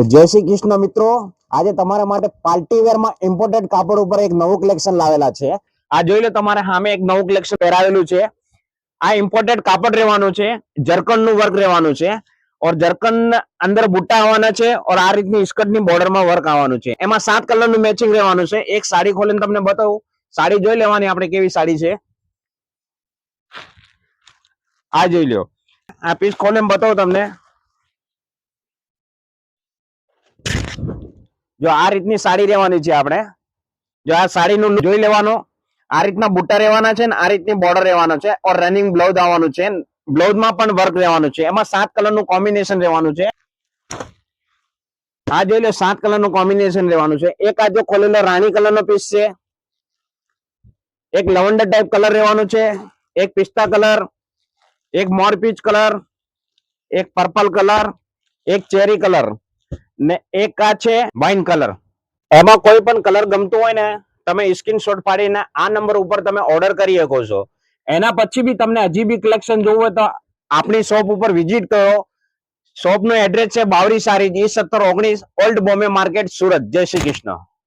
જય શ્રી કૃષ્ણ મિત્રો, આજે તમારા માટે પાર્ટી વેર માં ઇમ્પોર્ટેડ કાપડ ઉપર એક નવું કલેક્શન લાવેલા છે। આ જોઈ લો, તમારે સામે એક નવું કલેક્શન પહેરાવેલું છે। આ ઇમ્પોર્ટેડ કાપડ રહેવાનું છે, જરકન નું વર્ક રહેવાનું છે और જરકન અંદર બુટ્ટા આવવાના છે और આ રીતની સ્કર્ટ ની બોર્ડર માં વર્ક આવવાનું છે। એમાં 7 કલર નું મેચિંગ રહેવાનું છે। એક સાડી ખોલીને તમને બતાવું, સાડી જોઈ લેવાની આપણે કેવી સાડી છે। આ જોઈ લો, આ પીસ ખોલીને બતાવું તમને। જો આ રીતની સાડી રહેવાની છે આપણે। જો આ સાડીનું જોઈ લેવાનું, આ રીતના બુટ્ટા રહેવાના છે ને આ રીતની બોર્ડર રહેવાનો છે और રનિંગ બ્લાઉઝ આવવાનું છે। બ્લાઉઝ માં પણ વર્ક રહેવાનું છે। એમાં 7 કલર નું કોમ્બિનેશન રહેવાનું છે। આ જોઈ લો, 7 કલર નું કોમ્બિનેશન રહેવાનું છે। એક આ જો ખોલેલો રાણી કલર નો પીસ છે, એક લવંડર ટાઈપ કલર રહેવાનું છે, એક પિસ્તા કલર, એક મોરપીચ કલર, એક પર્પલ કલર, એક ચેરી કલર ને એક આ છે વાઇન કલર। એમાં કોઈ પણ કલર ગમતું હોય ને, તમે સ્ક્રીનશોટ પાડીને આ નંબર ઉપર તમે ઓર્ડર કરી શકો છો। એના પછી બી તમને હજી બી કલેક્શન જોવું હોય તો આપણી શોપ ઉપર વિઝિટ કરો। શોપ નું એડ્રેસ છે બાવરી સારી E1719 old Bombay market, Surat. જય શ્રી કૃષ્ણ।